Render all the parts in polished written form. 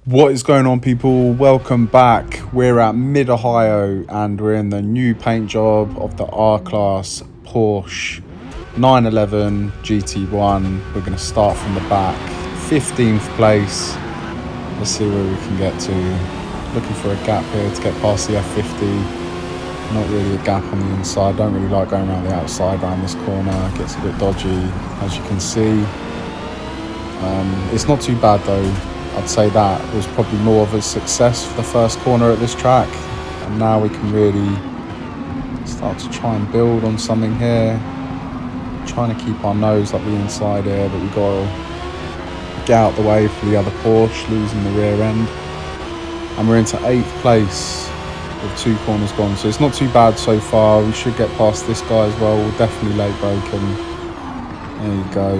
What is going on, people? Welcome back. We're at Mid Ohio and we're in the new paint job of the R-Class Porsche 911 GT1. We're going to start from the back. 15th place. Let's see where we can get to. Looking for a gap here to get past the F50. Not really a gap on the inside. Don't really like going around the outside around this corner. Gets a bit dodgy, as you can see. It's not too bad though. I'd say that was probably more of a success for the first corner at this track, and now we can really start to try and build on something here. Trying to keep our nose up the inside here, but we've got to get out the way for the other Porsche, losing the rear end. And we're into 8th place with 2 corners gone, so it's not too bad so far. We should get past this guy as well. We'll definitely late brake him. There you go,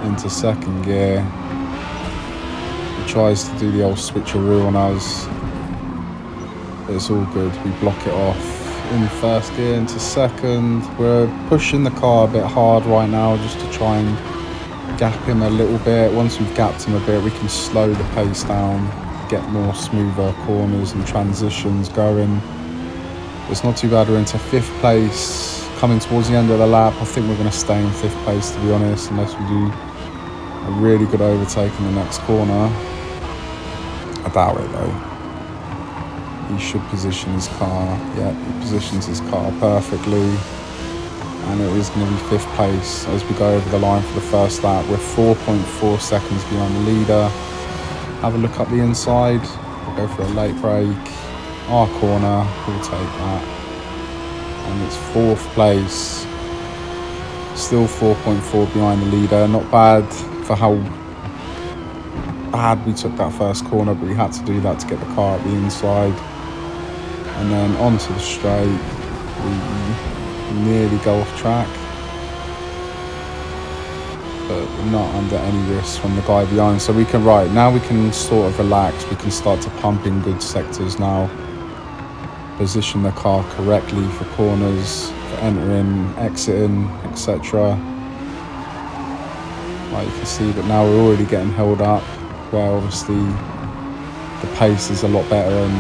into 2nd gear. Tries to do the old switcheroo on us, but it's all good. We block it off in 1st gear into 2nd. We're pushing the car a bit hard right now just to try and gap him a little bit. Once we've gapped him a bit, we can slow the pace down, get more smoother corners and transitions going. It's not too bad. We're into 5th place, coming towards the end of the lap. I think we're going to stay in 5th place, to be honest, unless we do a really good overtake in the next corner. I doubt it though. He should position his car. Yeah, he positions his car perfectly. And it is going to be 5th place as we go over the line for the first lap. We're 4.4 seconds behind the leader. Have a look up the inside. We'll go for a late brake. Our corner, we'll take that. And it's 4th place. Still 4.4 behind the leader. Not bad for how bad we took that first corner, but we had to do that to get the car at the inside. And then onto the straight, we nearly go off track, but we're not under any risk from the guy behind, so we can now we can sort of relax. We can start to pump in good sectors now, position the car correctly for corners, for entering, exiting, etc. Like you can see, but now we're already getting held up. Well, obviously the pace is a lot better in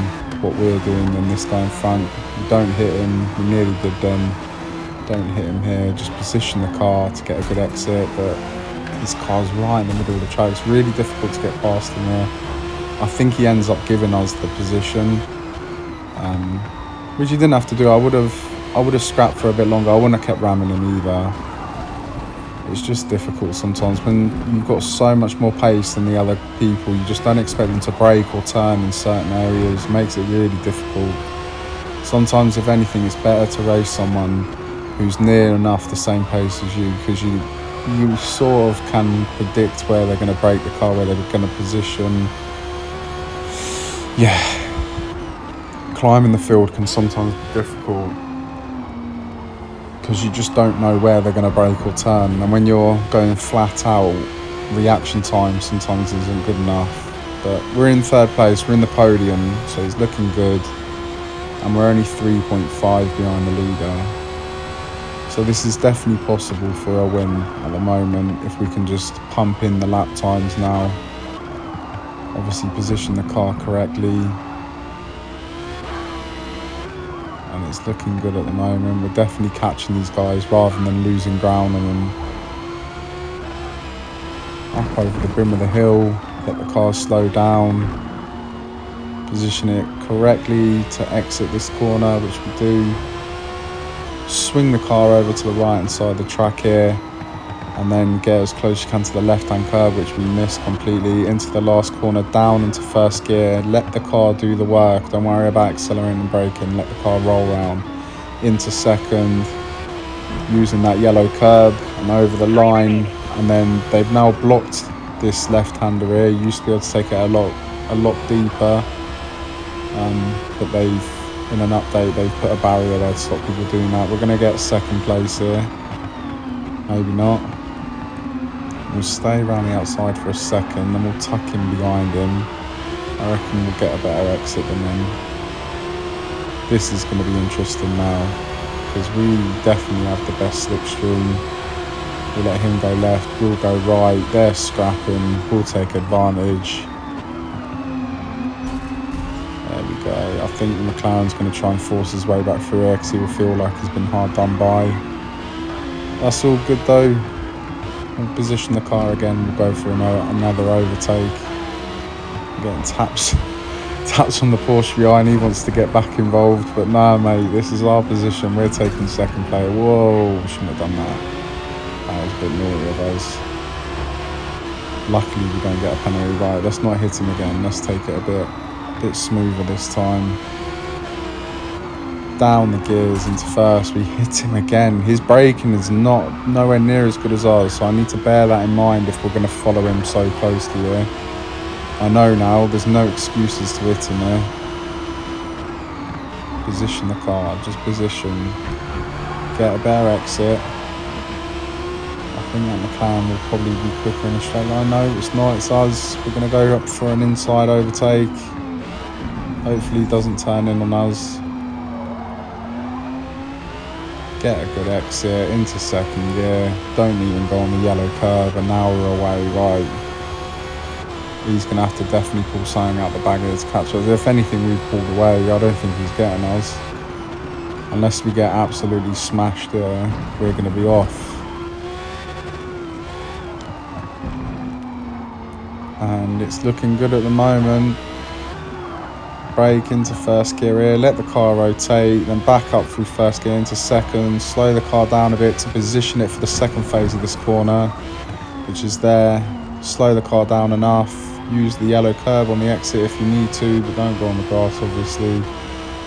what we're doing than this guy in front. We don't hit him, we nearly did then. Don't hit him here, just position the car to get a good exit, but this car's right in the middle of the track. It's really difficult to get past him here. I think he ends up giving us the position, which he didn't have to do. I would have scrapped for a bit longer. I wouldn't have kept ramming him either. It's just difficult sometimes when you've got so much more pace than the other people. You just don't expect them to brake or turn in certain areas. It makes it really difficult. Sometimes, if anything, it's better to race someone who's near enough the same pace as you, because you sort of can predict where they're going to brake the car, where they're going to position. Yeah, climbing the field can sometimes be difficult, because you just don't know where they're going to brake or turn, and when you're going flat out, reaction time sometimes isn't good enough. But we're in 3rd place, we're in the podium, so it's looking good, and we're only 3.5 behind the leader, so this is definitely possible for a win at the moment if we can just pump in the lap times now. Obviously position the car correctly. It's looking good at the moment. We're definitely catching these guys rather than losing ground on them. Up over the brim of the hill, let the car slow down, position it correctly to exit this corner, which we do. Swing the car over to the right hand side of the track here, and then get as close as you can to the left hand curve, which we missed completely. Into the last corner, down into 1st gear, let the car do the work, don't worry about accelerating and braking, let the car roll around. Into 2nd, using that yellow curb and over the line, and then they've now blocked this left-hander here. You used to be able to take it a lot deeper, but in an update they've put a barrier there to stop people doing that. We're going to get 2nd place here, maybe not. We'll stay around the outside for a second, then we'll tuck in behind him. I reckon we'll get a better exit than him. This is going to be interesting now, because we definitely have the best slipstream. We let him go left, we'll go right, they're scrapping, we'll take advantage. Okay, I think McLaren's going to try and force his way back through here because he will feel like he's been hard done by. That's all good though. We'll position the car again. We'll go for another overtake. Getting taps on the Porsche behind. He wants to get back involved, but nah, mate. This is our position. We're taking second player. Whoa, we shouldn't have done that. That was a bit naughty of us. Luckily, we don't get a penalty. Right, let's not hit him again. Let's take it a bit smoother this time. Down the gears into first. We hit him again. His braking is nowhere near as good as ours, so I need to bear that in mind if we're going to follow him so closely here. I know now there's no excuses to hit him there. Position the car, just position. Get a better exit. I think that McLaren will probably be quicker in a straight line. No, it's not, it's us. We're going to go up for an inside overtake. Hopefully he doesn't turn in on us. Get a good exit into second gear. Don't even go on the yellow curb, and now we're away. Right. He's going to have to definitely pull something out the bag here to catch us. If anything, we've pulled away. I don't think he's getting us. Unless we get absolutely smashed here, we're going to be off. And it's looking good at the moment. Brake into first gear here, let the car rotate, then back up through first gear into second, slow the car down a bit to position it for the second phase of this corner, which is there. Slow the car down enough, use the yellow curb on the exit if you need to, but don't go on the grass obviously.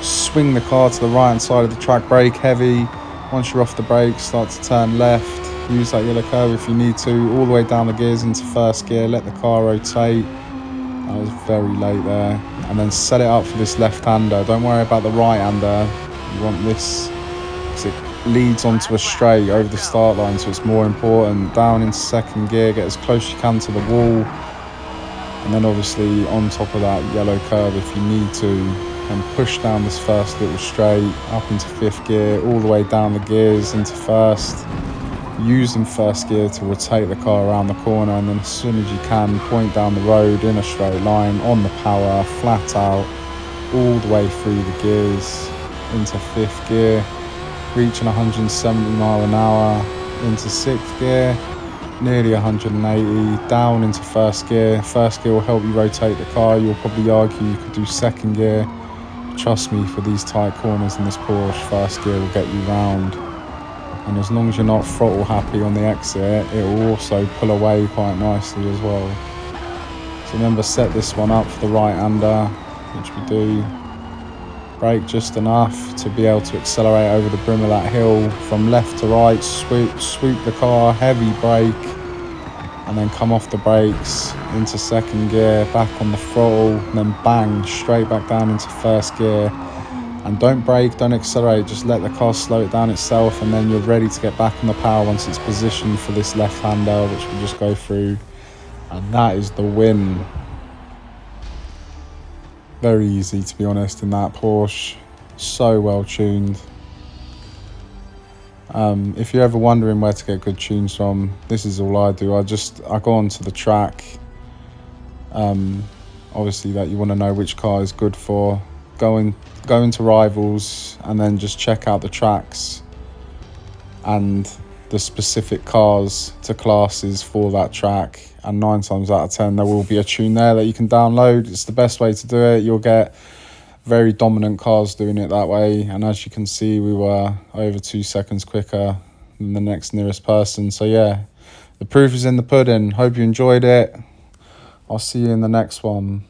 Swing the car to the right hand side of the track, brake heavy. Once you're off the brakes, start to turn left, use that yellow curb if you need to, all the way down the gears into first gear, let the car rotate. That was very late there. And then set it up for this left-hander. Don't worry about the right-hander. You want this because it leads onto a straight over the start line, so it's more important. Down into second gear, get as close as you can to the wall. And then obviously on top of that yellow curb if you need to. And push down this first little straight, up into fifth gear, all the way down the gears into first. Using first gear to rotate the car around the corner, and then as soon as you can, point down the road in a straight line on the power, flat out, all the way through the gears into fifth gear, reaching 170 mile an hour into sixth gear, nearly 180, down into first gear. First gear will help you rotate the car. You'll probably argue you could do second gear. Trust me, for these tight corners in this Porsche, first gear will get you round. And as long as you're not throttle happy on the exit, it will also pull away quite nicely as well. So remember, set this one up for the right-hander, which we do. Brake just enough to be able to accelerate over the brim of that hill. From left to right, swoop the car, heavy brake, and then come off the brakes into second gear, back on the throttle, and then bang, straight back down into first gear. And don't brake, don't accelerate, just let the car slow it down itself, and then you're ready to get back on the power once it's positioned for this left-hander, which we'll just go through. And that is the win. Very easy, to be honest, in that Porsche. So well tuned. If you're ever wondering where to get good tunes from, this is all I do. I go onto the track. Obviously that you want to know which car is good for. Go into Rivals and then just check out the tracks and the specific cars to classes for that track, and 9 times out of 10 there will be a tune there that you can download. It's the best way to do it. You'll get very dominant cars doing it that way, and as you can see, we were over 2 seconds quicker than the next nearest person. So yeah, the proof is in the pudding. Hope you enjoyed it. I'll see you in the next one.